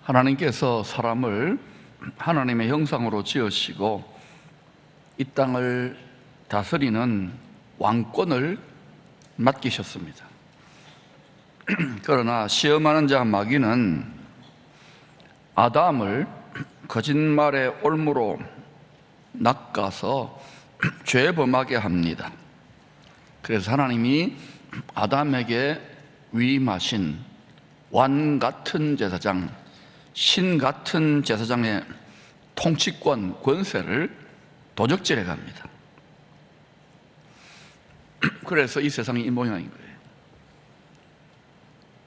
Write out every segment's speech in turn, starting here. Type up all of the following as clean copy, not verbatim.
하나님께서 사람을 하나님의 형상으로 지으시고 이 땅을 다스리는 왕권을 맡기셨습니다. 그러나 시험하는 자 마귀는 아담을 거짓말의 올무로 낚아서 죄범하게 합니다. 그래서 하나님이 아담에게 위임하신 왕 같은 제사장, 신 같은 제사장의 통치권, 권세를 도적질해 갑니다. 그래서 이 세상이 이 모양인 거예요.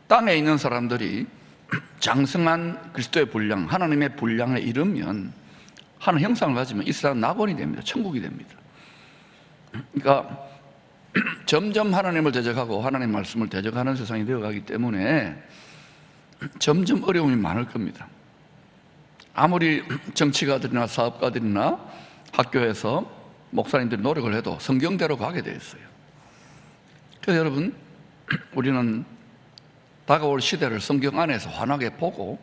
땅에 있는 사람들이 장성한 그리스도의 분량, 하나님의 분량에 이르면, 하는 형상을 가지면 이 세상은 낙원이 됩니다. 천국이 됩니다. 그러니까 점점 하나님을 대적하고 하나님의 말씀을 대적하는 세상이 되어가기 때문에 점점 어려움이 많을 겁니다. 아무리 정치가들이나 사업가들이나 학교에서 목사님들이 노력을 해도 성경대로 가게 되어 있어요. 그래서 여러분, 우리는 다가올 시대를 성경 안에서 환하게 보고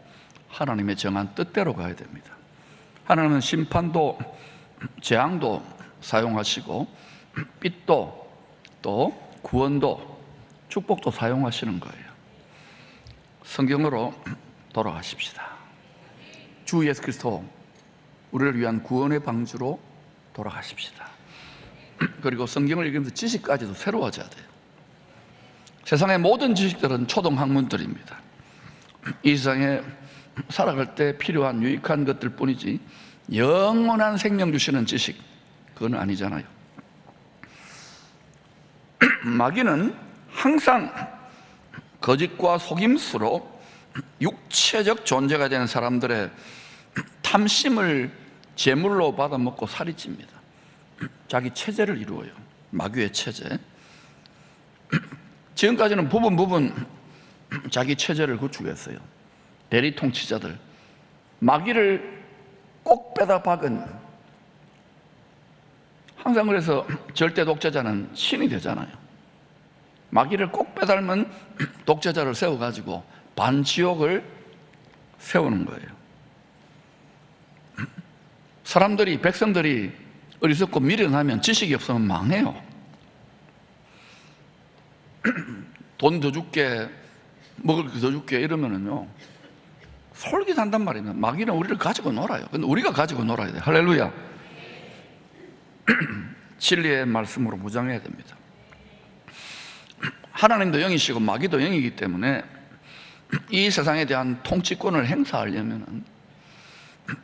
하나님의 정한 뜻대로 가야 됩니다. 하나님은 심판도 재앙도 사용하시고 빛도 또 구원도 축복도 사용하시는 거예요. 성경으로 돌아가십시다. 주 예수 그리스도 우리를 위한 구원의 방주로 돌아가십시다. 그리고 성경을 읽으면서 지식까지도 새로워져야 돼요. 세상의 모든 지식들은 초등학문들입니다. 이 세상에 살아갈 때 필요한 유익한 것들 뿐이지 영원한 생명 주시는 지식, 그건 아니잖아요. 마귀는 항상 거짓과 속임수로 육체적 존재가 되는 사람들의 탐심을 제물로 받아먹고 살이 찝니다. 자기 체제를 이루어요. 마귀의 체제. 지금까지는 부분 자기 체제를 구축했어요. 대리 통치자들, 마귀를 꼭 빼다 박은, 항상 그래서 절대 독재자는 신이 되잖아요. 마귀를 꼭 빼닮은 독재자를 세워가지고 반지옥을 세우는 거예요. 사람들이, 백성들이 어리석고 미련하면, 지식이 없으면 망해요. 돈 더 줄게, 먹을 거 더 줄게 이러면은요 솔깃한단 말이에요. 마귀는 우리를 가지고 놀아요. 근데 우리가 가지고 놀아야 돼요. 할렐루야. 진리의 말씀으로 무장해야 됩니다. 하나님도 영이시고 마귀도 영이기 때문에 이 세상에 대한 통치권을 행사하려면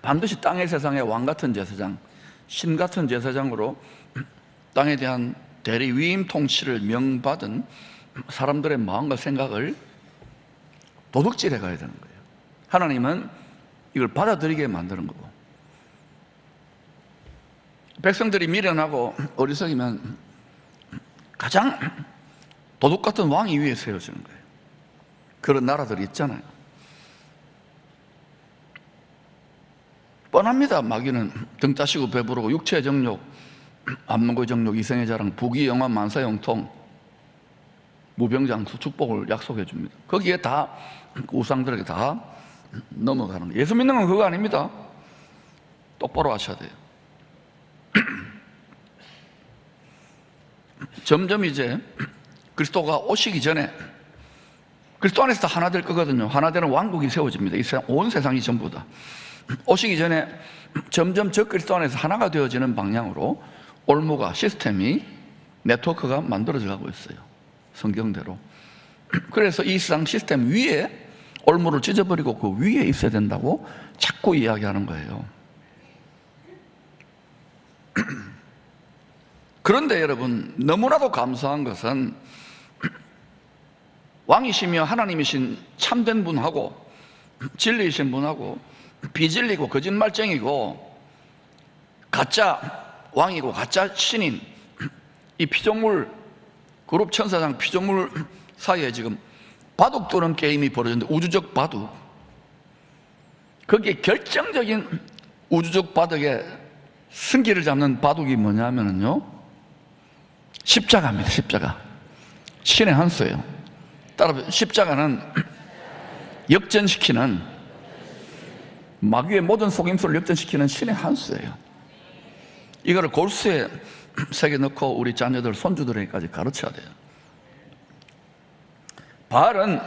반드시 땅의 세상의 왕 같은 제사장, 신 같은 제사장으로 땅에 대한 대리 위임 통치를 명받은 사람들의 마음과 생각을 도둑질해 가야 되는 거예요. 하나님은 이걸 받아들이게 만드는 거고, 백성들이 미련하고 어리석이면 가장 도둑 같은 왕이 위에 세워지는 거예요. 그런 나라들이 있잖아요. 뻔합니다. 마귀는 등 따시고 배부르고 육체의 정욕, 안목의 정욕, 이성의 자랑, 부귀, 영화, 만사, 영통, 무병장수, 축복을 약속해 줍니다. 거기에 다 우상들에게 다 넘어가는 거예요. 예수 믿는 건 그거 아닙니다. 똑바로 하셔야 돼요. 점점 이제 그리스도가 오시기 전에 그리스도 안에서 다 하나 될 거거든요. 하나 되는 왕국이 세워집니다. 이 세상, 온 세상이 전부 다. 오시기 전에 점점 저 그리스도 안에서 하나가 되어지는 방향으로 올무가, 시스템이, 네트워크가 만들어져 가고 있어요. 성경대로. 그래서 이 세상 시스템 위에 올무를 찢어버리고 그 위에 있어야 된다고 자꾸 이야기하는 거예요. 그런데 여러분, 너무나도 감사한 것은 왕이시며 하나님이신 참된 분하고 진리이신 분하고 비진리고 거짓말쟁이고 가짜 왕이고 가짜 신인 이 피조물, 그룹 천사장 피조물 사이에 지금 바둑 두는 게임이 벌어졌는데, 우주적 바둑, 거기에 결정적인 우주적 바둑의 승기를 잡는 바둑이 뭐냐면요 십자가입니다. 십자가. 신의 한 수예요. 따라 십자가는 역전시키는 마귀의 모든 속임수를 역전시키는 신의 한 수예요. 이거를 골수에 새겨 넣고 우리 자녀들, 손주들에게까지 가르쳐야 돼요. 바알은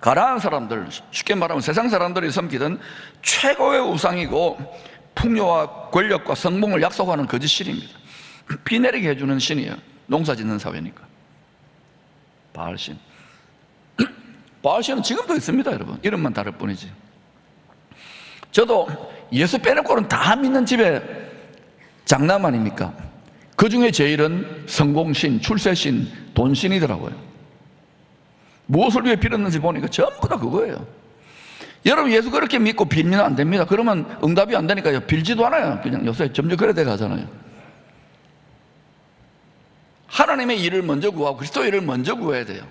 가나안 사람들, 쉽게 말하면 세상 사람들이 섬기던 최고의 우상이고 풍요와 권력과 성공을 약속하는 거짓 신입니다. 비 내리게 해주는 신이에요. 농사 짓는 사회니까. 바알신. 바알신은 지금도 있습니다, 여러분. 이름만 다를 뿐이지. 저도 예수 빼놓고는 다 믿는 집에 장남 아닙니까? 그 중에 제일은 성공신, 출세신, 돈신이더라고요. 무엇을 위해 빌었는지 보니까 전부 다 그거예요. 여러분, 예수 그렇게 믿고 빌면 안 됩니다. 그러면 응답이 안 되니까요, 빌지도 않아요. 그냥 요새 점점 그래 돼 가잖아요. 하나님의 일을 먼저 구하고 그리스도의 일을 먼저 구해야 돼요.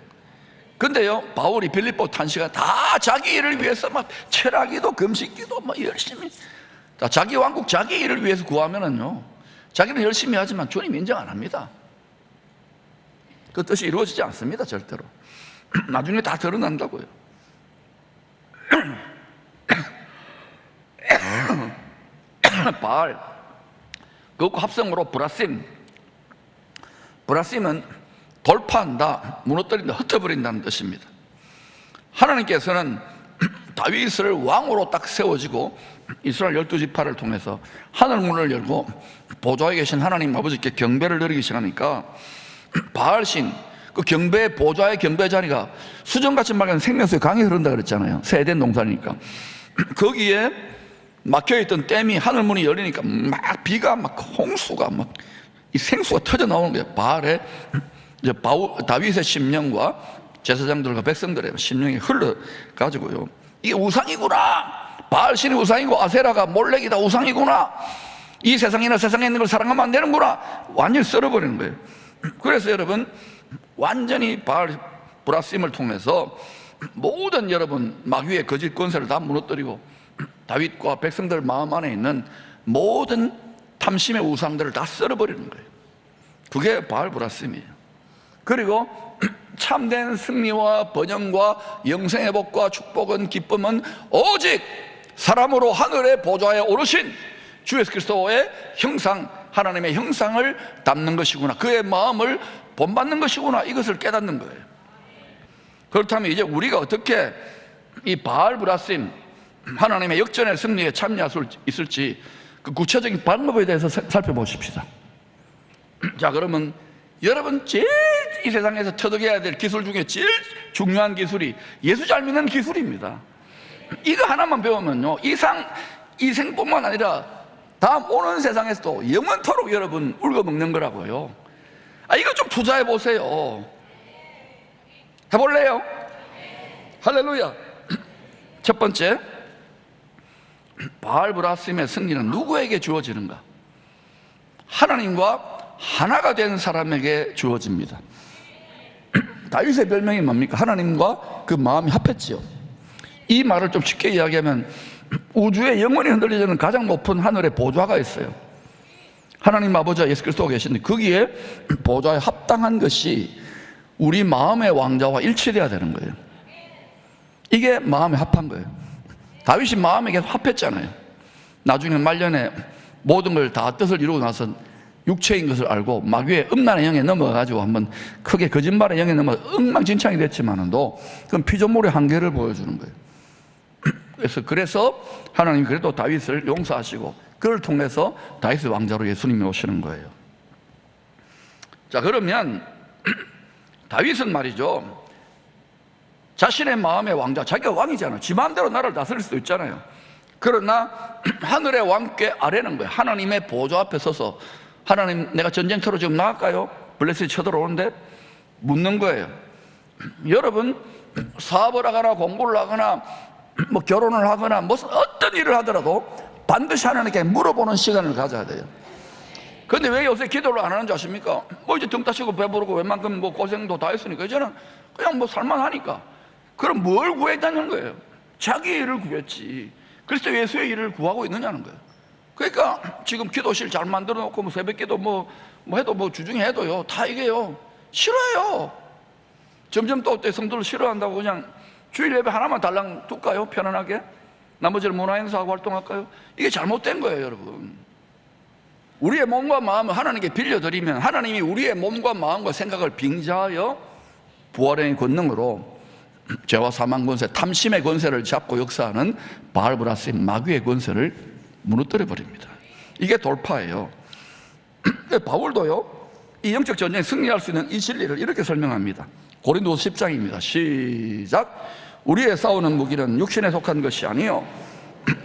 근데요, 바울이 빌립보 탄시가 다 자기 일을 위해서 막 철학기도 금식기도 막 열심히, 자기 왕국, 자기 일을 위해서 구하면은요, 자기는 열심히 하지만 주님 인정 안 합니다. 그 뜻이 이루어지지 않습니다, 절대로. 나중에 다 드러난다고요. 바알, 그것과 합성으로 브라심. 브라심은 돌파한다, 무너뜨린다, 흩어버린다는 뜻입니다. 하나님께서는 다윗을 왕으로 딱 세워지고 이스라엘 12지파를 통해서 하늘문을 열고 보좌에 계신 하나님 아버지께 경배를 드리기 시작하니까 바알신, 그 경배, 보좌의 경배 자리가 수정같이 맑은 생명수의 강이 흐른다 그랬잖아요. 세된 농산이니까. 거기에 막혀있던 댐이 하늘문이 열리니까 막 비가 막 홍수가 막 이 생수가 터져 나오는 거예요. 바알의, 이제 다윗의 심령과 제사장들과 백성들의 심령이 흘러가지고요, 이게 우상이구나, 바알신이 우상이고 아세라가 몰렉이다, 우상이구나, 이 세상이나 세상에 있는 걸 사랑하면 안 되는구나, 완전히 썰어버리는 거예요. 그래서 여러분, 완전히 바알 브라심을 통해서 모든 여러분 마귀의 거짓 권세를 다 무너뜨리고 다윗과 백성들 마음 안에 있는 모든 탐심의 우상들을 다 썰어버리는 거예요. 그게 바알 브라심이에요. 그리고 참된 승리와 번영과 영생의 복과 축복은, 기쁨은 오직 사람으로 하늘의 보좌에 오르신 주 예수 그리스도의 형상, 하나님의 형상을 담는 것이구나, 그의 마음을 본받는 것이구나, 이것을 깨닫는 거예요. 그렇다면 이제 우리가 어떻게 이 바알 브라심, 하나님의 역전의 승리에 참여할 수 있을지 그 구체적인 방법에 대해서 살펴보십시다. 자, 그러면 여러분, 제일 이 세상에서 터득해야 될 기술 중에 제일 중요한 기술이 예수 잘 믿는 기술입니다. 이거 하나만 배우면요, 이 생뿐만 아니라 다음 오는 세상에서도 영원토록 여러분 울거먹는 거라고요. 이거 좀 투자해 보세요. 해볼래요? 할렐루야. 첫 번째, 바알 브라심의 승리는 누구에게 주어지는가? 하나님과 하나가 된 사람에게 주어집니다. 다윗의 별명이 뭡니까? 하나님과 그 마음이 합했지요. 이 말을 좀 쉽게 이야기하면 우주에 영원히 흔들리지 않는 가장 높은 하늘의 보좌가 있어요. 하나님 아버지와 예수 그리스도가 계신데 거기에 보좌에 합당한 것이 우리 마음의 왕자와 일치돼야 되는 거예요. 이게 마음에 합한 거예요. 다윗이 마음에 계속 합했잖아요. 나중에 말년에 모든 걸 다 뜻을 이루고 나서 육체인 것을 알고 마귀의 음란의 영에 넘어가가지고 한번 크게 거짓말의 영에 넘어 엉망진창이 됐지만도 그건 피조물의 한계를 보여주는 거예요. 그래서 하나님 그래도 다윗을 용서하시고 그를 통해서 다윗의 왕자로 예수님이 오시는 거예요. 자, 그러면 다윗은 말이죠, 자신의 마음의 왕자, 자기가 왕이잖아요. 지 마음대로 나라를 다스릴 수도 있잖아요. 그러나 하늘의 왕께 아뢰는 거예요. 하나님의 보좌 앞에 서서, 하나님, 내가 전쟁터로 지금 나갈까요? 블레셋이 쳐들어오는데 묻는 거예요. 여러분, 사업을 하거나 공부를 하거나 뭐 결혼을 하거나 무슨 어떤 일을 하더라도 반드시 하나님께 물어보는 시간을 가져야 돼요. 그런데 왜 요새 기도를 안 하는 줄 아십니까? 뭐 이제 등 따시고 배부르고 웬만큼 뭐 고생도 다 했으니까 이제는 그냥 뭐 살만하니까. 그럼 뭘 구했다는 거예요? 자기 일을 구했지. 그리스도 예수의 일을 구하고 있느냐는 거예요. 그러니까 지금 기도실 잘 만들어 놓고 뭐 새벽기도 뭐 해도 뭐 주중에 해도요, 다 이게요 싫어요. 점점 또 어때 성도를 싫어한다고 그냥 주일 예배 하나만 달랑 둘까요? 편안하게. 나머지는 문화행사하고 활동할까요? 이게 잘못된 거예요, 여러분. 우리의 몸과 마음을 하나님께 빌려드리면 하나님이 우리의 몸과 마음과 생각을 빙자하여 부활의 권능으로 죄와 사망 권세, 탐심의 권세를 잡고 역사하는 바알브라심, 마귀의 권세를 무너뜨려 버립니다. 이게 돌파예요. 바울도요, 이 영적 전쟁에 승리할 수 있는 이 진리를 이렇게 설명합니다. 고린도서 10장입니다. 시작. 우리의 싸우는 무기는 육신에 속한 것이 아니요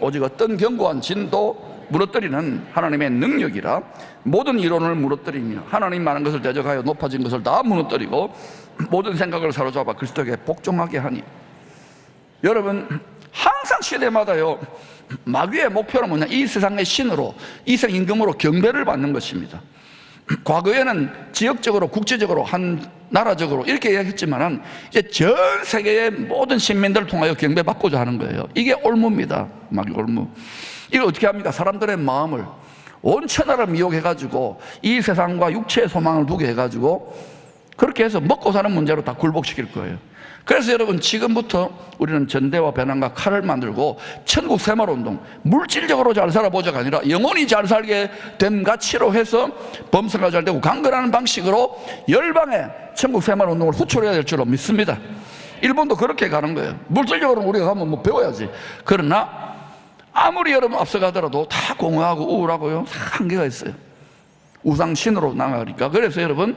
오직 어떤 견고한 진도 무너뜨리는 하나님의 능력이라. 모든 이론을 무너뜨리며 하나님 많은 것을 대적하여 높아진 것을 다 무너뜨리고 모든 생각을 사로잡아 그리스도에게 복종하게 하니. 여러분, 항상 시대마다요, 마귀의 목표는 뭐냐? 이 세상의 신으로, 이생 임금으로 경배를 받는 것입니다. 과거에는 지역적으로, 국제적으로, 한 나라적으로 이렇게 이야기했지만 이제 전 세계의 모든 시민들을 통하여 경배받고자 하는 거예요. 이게 올무입니다. 마귀 올무. 이걸 어떻게 합니까? 사람들의 마음을 온 천하를 미혹해가지고 이 세상과 육체의 소망을 두게 해가지고 그렇게 해서 먹고 사는 문제로 다 굴복시킬 거예요. 그래서 여러분, 지금부터 우리는 전대와 배낭과 칼을 만들고 천국 새마을운동, 물질적으로 잘 살아보자가 아니라 영혼이 잘 살게 된 가치로 해서 범사가 잘 되고 강건하는 방식으로 열방에 천국 새마을운동을 후출해야 될 줄로 믿습니다. 일본도 그렇게 가는 거예요. 물질적으로는 우리가 가면 뭐 배워야지. 그러나 아무리 여러분 앞서가더라도 다 공허하고 우울하고요, 한계가 있어요. 우상신으로 나가니까. 그래서 여러분,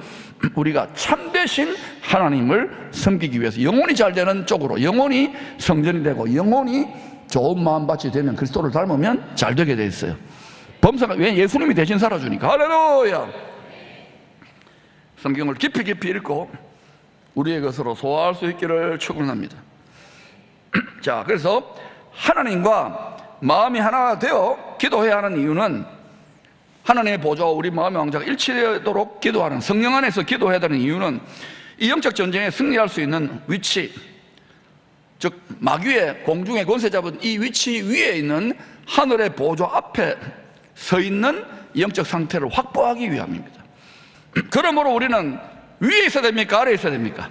우리가 참되신 하나님을 섬기기 위해서 영혼이 잘 되는 쪽으로, 영혼이 성전이 되고 영혼이 좋은 마음밭이 되면, 그리스도를 닮으면 잘 되게 돼 있어요. 범사가, 왜? 예수님이 대신 살아주니까. 할렐루야. 성경을 깊이 깊이 읽고 우리의 것으로 소화할 수 있기를 축원합니다. 자, 그래서 하나님과 마음이 하나가 되어 기도해야 하는 이유는, 하나님의 보좌와 우리 마음의 왕자가 일치되도록 기도하는, 성령 안에서 기도해야 되는 이유는 이 영적 전쟁에 승리할 수 있는 위치, 즉 마귀의 공중의 권세 잡은 이 위치 위에 있는 하늘의 보좌 앞에 서 있는 영적 상태를 확보하기 위함입니다. 그러므로 우리는 위에 있어야 됩니까? 아래에 있어야 됩니까?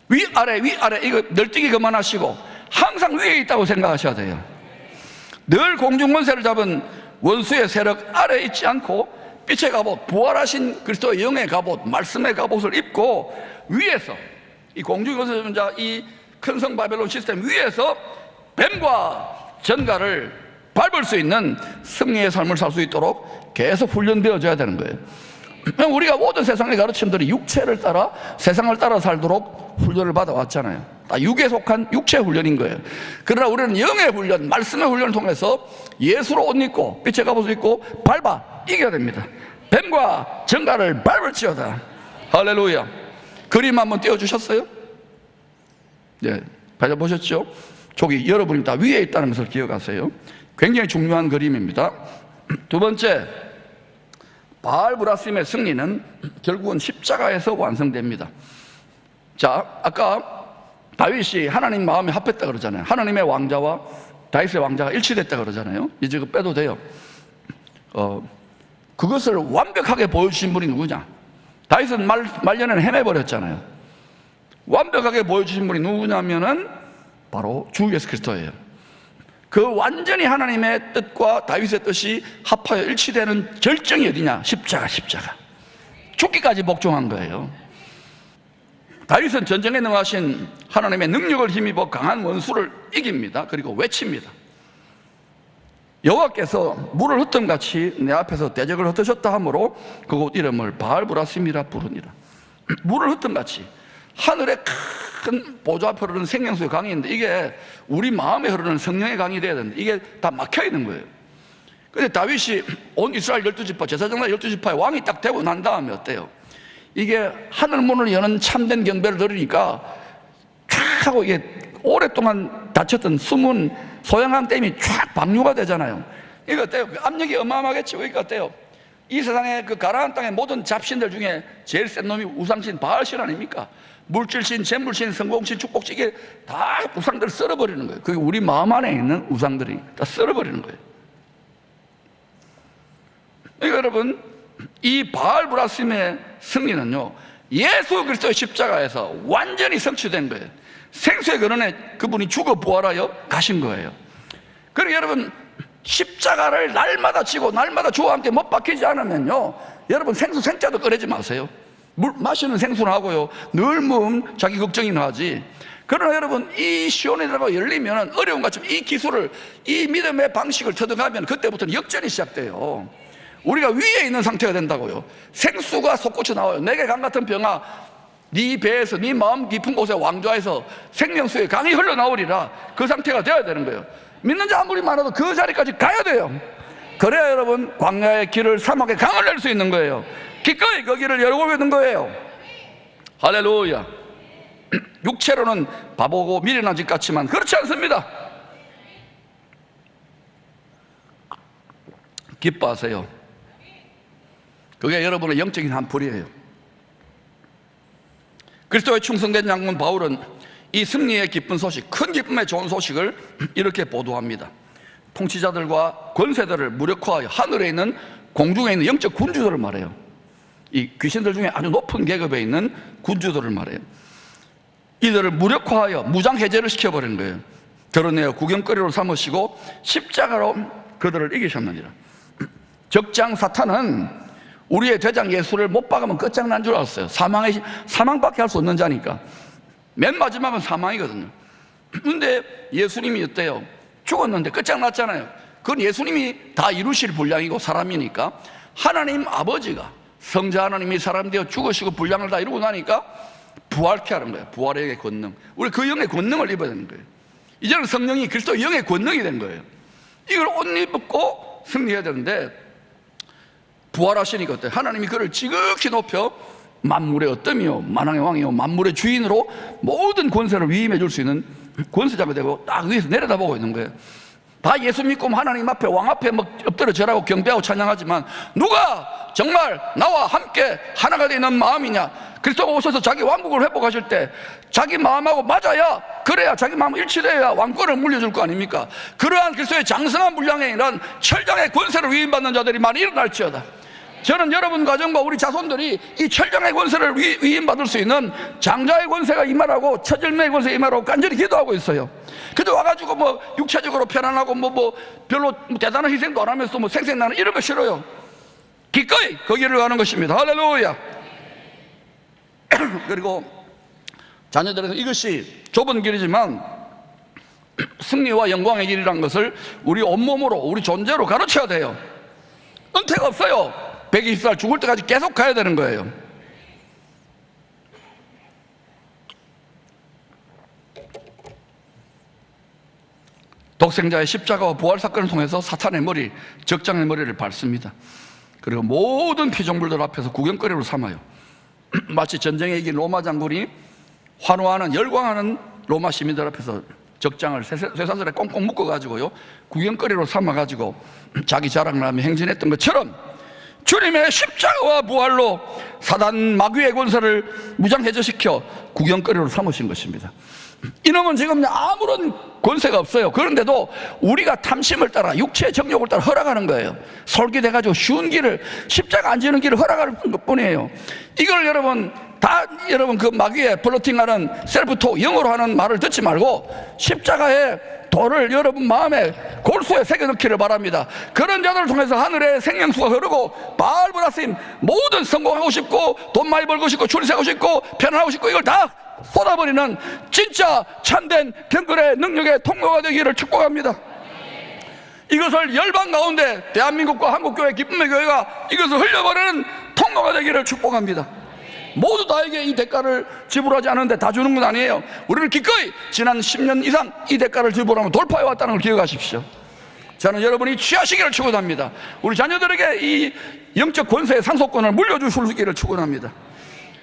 위아래 이거 널뛰기 그만하시고 항상 위에 있다고 생각하셔야 돼요. 늘 공중 권세를 잡은 원수의 세력 아래에 있지 않고 빛의 갑옷, 부활하신 그리스도의 영의 갑옷, 말씀의 갑옷을 입고 위에서, 이 공중의 권세 잡은 자, 이 큰 성 바벨론 시스템 위에서 뱀과 전갈을 밟을 수 있는 승리의 삶을 살 수 있도록 계속 훈련되어져야 되는 거예요. 우리가 모든 세상의 가르침들이 육체를 따라, 세상을 따라 살도록 훈련을 받아왔잖아요. 다 육에 속한 육체 훈련인 거예요. 그러나 우리는 영의 훈련, 말씀의 훈련을 통해서 예수로 옷 입고 빛의 갑옷을 입고 밟아 이겨야 됩니다. 뱀과 전갈을 밟을지어다. 할렐루야. 그림 한번 띄워주셨어요? 네, 보셨죠? 저기 여러분이 다 위에 있다는 것을 기억하세요. 굉장히 중요한 그림입니다. 두 번째, 바알브라심의 승리는 결국은 십자가에서 완성됩니다. 자, 아까 다윗이 하나님 마음에 합했다 그러잖아요. 하나님의 왕자와 다윗의 왕자가 일치됐다 그러잖아요. 이제 그거 빼도 돼요. 그것을 완벽하게 보여주신 분이 누구냐? 다윗은 말년에는 헤매버렸잖아요. 완벽하게 보여주신 분이 누구냐면은 바로 주 예수 그리스도예요. 그 완전히 하나님의 뜻과 다윗의 뜻이 합하여 일치되는 절정이 어디냐? 십자가. 죽기까지 복종한 거예요. 다윗은 전쟁에 능하신 하나님의 능력을 힘입어 강한 원수를 이깁니다. 그리고 외칩니다. 여호와께서 물을 흩음같이 내 앞에서 대적을 흩으셨다 하므로 그곳 이름을 바알브라심이라 부르니라. 물을 흩음같이 하늘에 큰 보좌 앞에 흐르는 생명수의 강이 있는데, 이게 우리 마음에 흐르는 성령의 강이 돼야 되는데 이게 다 막혀 있는 거예요. 근데 다윗이 온 이스라엘 12지파, 제사장나 12지파의 왕이 딱 되고 난 다음에 어때요? 이게 하늘문을 여는 참된 경배를 들으니까 쫙 하고, 이게 오랫동안 닫혔던 숨은 소양강 댐이 쫙 방류가 되잖아요. 이거 어때요? 압력이 어마어마하겠죠. 그러니까 어때요? 이 세상의 그 가나안 땅의 모든 잡신들 중에 제일 센 놈이 우상신 바알신 아닙니까? 물질신, 재물신, 성공신, 축복신, 이게 다 우상들을 썰어버리는 거예요. 그게 우리 마음 안에 있는 우상들이 다 썰어버리는 거예요. 그러니까 여러분, 이 바알브라심의 승리는요, 예수 그리스도의 십자가에서 완전히 성취된 거예요. 생수의 근원에 그분이 죽어 부활하여 가신 거예요. 그러니까 여러분, 십자가를 날마다 지고 날마다 주와 함께 못 박히지 않으면요, 여러분 생수 생자도 꺼내지 마세요. 물 마시는 생수는 하고요, 늘 몸 자기 걱정이나 하지. 그러나 여러분, 이 시온에다가 열리면 어려운 것처럼 이 기술을, 이 믿음의 방식을 터득하면 그때부터는 역전이 시작돼요. 우리가 위에 있는 상태가 된다고요. 생수가 솟구쳐 나와요. 내게 강 같은 병아, 네 배에서, 네 마음 깊은 곳에 왕좌에서 생명수의 강이 흘러나오리라. 그 상태가 되어야 되는 거예요. 믿는 자 아무리 많아도 그 자리까지 가야 돼요. 그래야 여러분, 광야의 길을, 사막의 강을 낼 수 있는 거예요. 기꺼이 그 길을 열고 있는 거예요. 할렐루야. 육체로는 바보고 미련한 짓 같지만 그렇지 않습니다. 기뻐하세요. 그게 여러분의 영적인 한풀이에요. 그리스도의 충성된 장군 바울은 이 승리의 기쁜 소식, 큰 기쁨의 좋은 소식을 이렇게 보도합니다. 통치자들과 권세들을 무력화하여 하늘에 있는, 공중에 있는 영적 군주들을 말해요. 이 귀신들 중에 아주 높은 계급에 있는 군주들을 말해요. 이들을 무력화하여 무장해제를 시켜버리는 거예요. 드러내어 구경거리로 삼으시고 십자가로 그들을 이기셨느니라. 적장 사탄은 우리의 대장 예수를 못 박으면 끝장난 줄 알았어요. 사망밖에 할 수 없는 자니까. 맨 마지막은 사망이거든요. 그런데 예수님이 어때요? 죽었는데 끝장났잖아요. 그건 예수님이 다 이루실 분량이고 사람이니까, 하나님 아버지가, 성자 하나님이 사람 되어 죽으시고 분량을 다 이루고 나니까 부활케 하는 거예요. 부활의 영의 권능. 우리 그 영의 권능을 입어야 되는 거예요. 이제는 성령이 그리스도의 영의 권능이 된 거예요. 이걸 옷 입고 승리해야 되는데, 부활하시니까 어때요? 하나님이 그를 지극히 높여 만물의 어뜸이요 만왕의 왕이요 만물의 주인으로 모든 권세를 위임해 줄 수 있는 권세자가 되고 딱 위에서 내려다보고 있는 거예요. 다 예수 믿고 하나님 앞에, 왕 앞에 엎드려 절하고 경배하고 찬양하지만, 누가 정말 나와 함께 하나가 되는 마음이냐? 그리스도가 오셔서 자기 왕국을 회복하실 때 자기 마음하고 맞아야, 그래야 자기 마음 일치돼야 왕권을 물려줄 거 아닙니까? 그러한 그리스도의 장성한 분량에 이런 철장의 권세를 위임받는 자들이 많이 일어날지어다. 저는 여러분 가정과 우리 자손들이 이 철장의 권세를 위임받을 수 있는 장자의 권세가 임하라고, 처절매의 권세가 임하라고 간절히 기도하고 있어요. 그래도 와가지고 육체적으로 편안하고 별로 대단한 희생도 안 하면서 생생나는 이런 거 싫어요. 기꺼이 그 길을 가는 것입니다. 할렐루야. 그리고 자녀들에게 이것이 좁은 길이지만 승리와 영광의 길이라는 것을 우리 온몸으로, 우리 존재로 가르쳐야 돼요. 은퇴가 없어요. 120살 죽을 때까지 계속 가야 되는 거예요. 독생자의 십자가와 부활 사건을 통해서 사탄의 머리, 적장의 머리를 밟습니다. 그리고 모든 피조물들 앞에서 구경거리로 삼아요. 마치 전쟁에 이긴 로마 장군이 환호하는, 열광하는 로마 시민들 앞에서 적장을 쇠사슬에 꽁꽁 묶어가지고요, 구경거리로 삼아가지고 자기 자랑을 하며 행진했던 것처럼 주님의 십자가와 부활로 사단 마귀의 권세를 무장해제시켜 구경거리로 삼으신 것입니다. 이놈은 지금 아무런 권세가 없어요. 그런데도 우리가 탐심을 따라, 육체의 정욕을 따라 허락하는 거예요. 솔깃해가지고 쉬운 길을, 십자가 안 지는 길을 허락하는 것 뿐이에요. 이걸 여러분 그 마귀의 플로팅하는 셀프톡, 영어로 하는 말을 듣지 말고 십자가의 도를 여러분 마음에 골수에 새겨넣기를 바랍니다. 그런 자들을 통해서 하늘의 생명수가 흐르고 바알 브라심, 모든 성공하고 싶고 돈 많이 벌고 싶고 출세하고 싶고 편안하고 싶고 이걸 다 쏟아버리는 진짜 참된 경건의 능력의 통로가 되기를 축복합니다. 이것을 열방 가운데 대한민국과 한국교회, 기쁨의 교회가 이것을 흘려버리는 통로가 되기를 축복합니다. 모두 다에게 이 대가를 지불하지 않는데 다 주는 건 아니에요. 우리는 기꺼이 지난 10년 이상 이 대가를 지불하며 돌파해 왔다는 걸 기억하십시오. 저는 여러분이 취하시기를 축원합니다. 우리 자녀들에게 이 영적 권세의 상속권을 물려주실 수 있기를 축원합니다.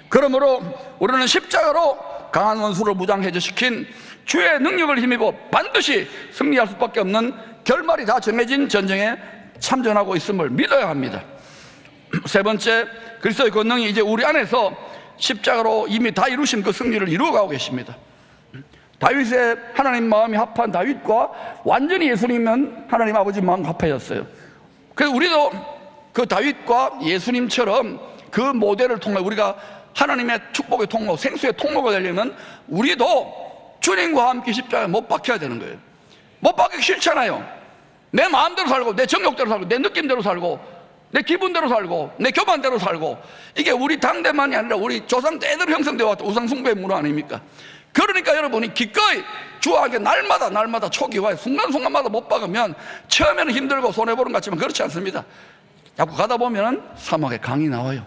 그러므로 우리는 십자가로 강한 원수를 무장해제시킨 주의 능력을 힘입어 반드시 승리할 수밖에 없는 결말이 다 정해진 전쟁에 참전하고 있음을 믿어야 합니다. 세 번째, 그리스도의 권능이 이제 우리 안에서 십자가로 이미 다 이루신 그 승리를 이루어가고 계십니다. 다윗의 하나님 마음이 합한 다윗과 완전히 예수님은 하나님 아버지 마음 합하였어요. 그래서 우리도 그 다윗과 예수님처럼 그 모델을 통해 우리가 하나님의 축복의 통로, 생수의 통로가 되려면 우리도 주님과 함께 십자가에 못 박혀야 되는 거예요. 못 박히기 싫잖아요. 내 마음대로 살고, 내 정욕대로 살고, 내 느낌대로 살고, 내 기분대로 살고, 내 교만대로 살고, 이게 우리 당대만이 아니라 우리 조상 때대로 형성되어 왔던 우상숭배의 문화 아닙니까? 그러니까 여러분이 기꺼이 주와 함께 날마다 초기와 순간순간마다 못 박으면 처음에는 힘들고 손해보는 것 같지만 그렇지 않습니다. 자꾸 가다 보면 사막에 강이 나와요.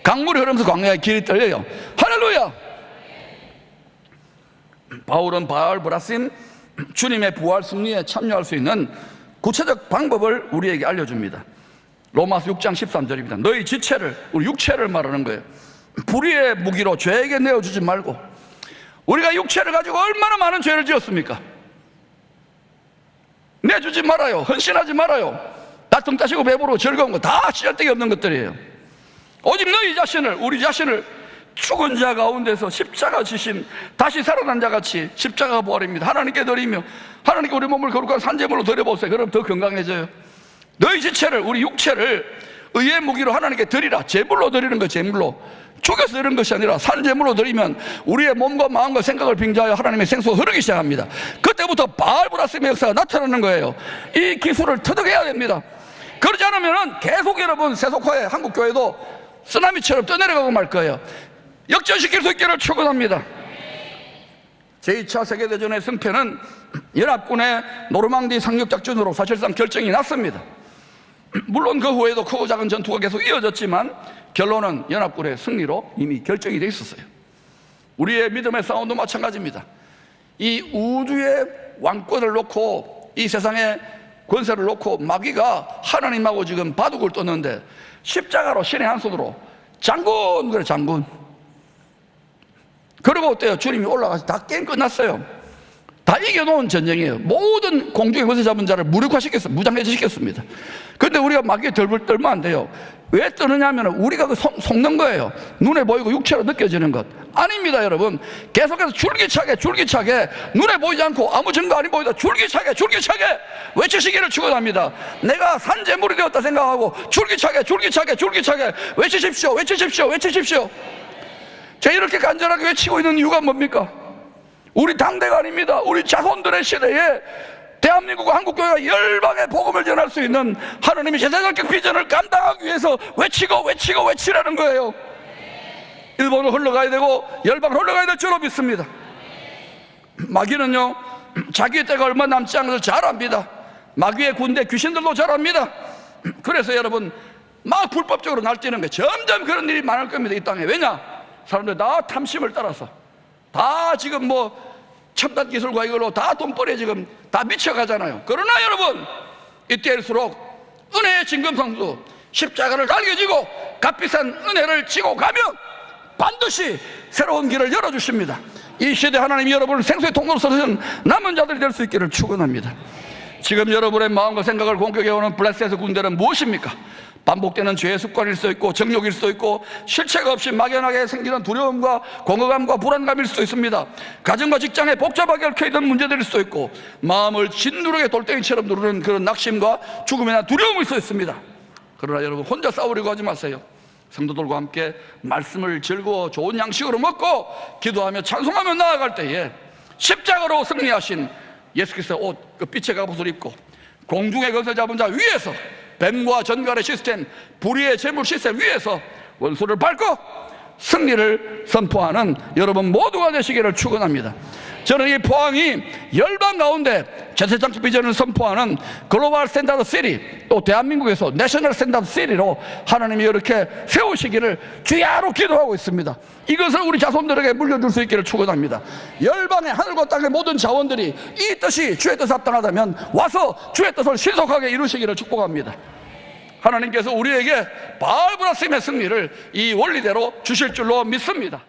강물이 흐르면서 광야에 길이 뚫려요. 할렐루야! 바울은 바알 브라심, 주님의 부활 승리에 참여할 수 있는 구체적 방법을 우리에게 알려줍니다. 로마서 6장 13절입니다. 너희 지체를, 우리 육체를 말하는 거예요. 불의의 무기로 죄에게 내어주지 말고. 우리가 육체를 가지고 얼마나 많은 죄를 지었습니까? 내주지 말아요. 헌신하지 말아요. 나 등 따시고 배부르고 즐거운 거 다 쓰잘데기 없는 것들이에요. 오직 너희 자신을, 우리 자신을 죽은 자 가운데서 십자가 지신 다시 살아난 자 같이 십자가 부활입니다. 하나님께 드리며 하나님께 우리 몸을 거룩한 산제물로 드려보세요. 그럼 더 건강해져요. 너희 지체를, 우리 육체를 의의 무기로 하나님께 드리라. 제물로 드리는 거, 제물로. 죽여서 드리는 것이 아니라 산제물로 드리면 우리의 몸과 마음과 생각을 빙자하여 하나님의 생수가 흐르기 시작합니다. 그때부터 바알 브라심의 역사가 나타나는 거예요. 이 기술을 터득해야 됩니다. 그러지 않으면 계속 여러분 세속화의 한국교회도 쓰나미처럼 떠내려가고 말 거예요. 역전시킬 수 있기를 축원합니다. 제2차 세계대전의 승패는 연합군의 노르망디 상륙작전으로 사실상 결정이 났습니다. 물론 그 후에도 크고 작은 전투가 계속 이어졌지만 결론은 연합군의 승리로 이미 결정이 되어 있었어요. 우리의 믿음의 싸움도 마찬가지입니다. 이 우주의 왕권을 놓고 이 세상의 권세를 놓고 마귀가 하나님하고 지금 바둑을 떴는데 십자가로 신의 한 손으로 장군, 그래 장군. 그리고 어때요? 주님이 올라가서 다 게임 끝났어요. 다 이겨놓은 전쟁이에요. 모든 공중의 권세 잡은 자를 무력화시켰어요. 무장해제시켰습니다. 그런데 우리가 마귀에 덜 떨면 안 돼요. 왜 떠느냐 하면 우리가 속는 거예요. 눈에 보이고 육체로 느껴지는 것 아닙니다. 여러분, 계속해서 줄기차게 눈에 보이지 않고 아무 증거 아닌 보이다 줄기차게 외치시기를 축원합니다. 내가 산재물이 되었다 생각하고 줄기차게 외치십시오. 제가 이렇게 간절하게 외치고 있는 이유가 뭡니까? 우리 당대가 아닙니다. 우리 자손들의 시대에 대한민국 한국교회가 열방의 복음을 전할 수 있는 하나님의 제사장적 비전을 감당하기 위해서 외치라는 거예요. 일본을 흘러가야 되고 열방을 흘러가야 될 줄로 믿습니다. 마귀는요, 자기의 때가 얼마 남지 않은 것을 잘 압니다. 마귀의 군대 귀신들도 잘 압니다. 그래서 여러분 막 불법적으로 날뛰는 거예요. 점점 그런 일이 많을 겁니다. 이 땅에. 왜냐? 사람들 다 탐심을 따라서 다 지금 뭐 첨단 기술과 이걸로 다 돈벌이에 지금 다 미쳐가잖아요. 그러나 여러분, 이때일수록 은혜의 진금성수 십자가를 달겨지고 값비싼 은혜를 지고 가면 반드시 새로운 길을 열어주십니다. 이 시대 하나님이 여러분을 생수의 통로로 서신 남은 자들이 될 수 있기를 축원합니다. 지금 여러분의 마음과 생각을 공격해오는 블레셋의 군대는 무엇입니까? 반복되는 죄의 습관일 수도 있고 정욕일 수도 있고 실체가 없이 막연하게 생기는 두려움과 공허감과 불안감일 수도 있습니다. 가정과 직장에 복잡하게 얽혀있는 문제들일 수도 있고 마음을 짓누르게 돌덩이처럼 누르는 그런 낙심과 죽음이나 두려움일 수도 있습니다. 그러나 여러분, 혼자 싸우려고 하지 마세요. 성도들과 함께 말씀을 즐거워 좋은 양식으로 먹고 기도하며 찬송하며 나아갈 때에 십자가로 승리하신 예수 그리스도의 옷, 그 빛의 갑옷을 입고 공중의 것을 잡은 자 위에서 뱀과 전갈의 시스템, 불의의 재물 시스템 위에서 원수를 밟고 승리를 선포하는 여러분 모두가 되시기를 축원합니다. 저는 이 포항이 열방 가운데 제사장적 비전을 선포하는 글로벌 스탠다드 시리, 또 대한민국에서 내셔널 스탠다드 시리로 하나님이 이렇게 세우시기를 주야로 기도하고 있습니다. 이것을 우리 자손들에게 물려줄 수 있기를 축원합니다. 열방의 하늘과 땅의 모든 자원들이 이 뜻이 주의 뜻에 합당하다면 와서 주의 뜻을 신속하게 이루시기를 축복합니다. 하나님께서 우리에게 바알 브라심의 승리를 이 원리대로 주실 줄로 믿습니다.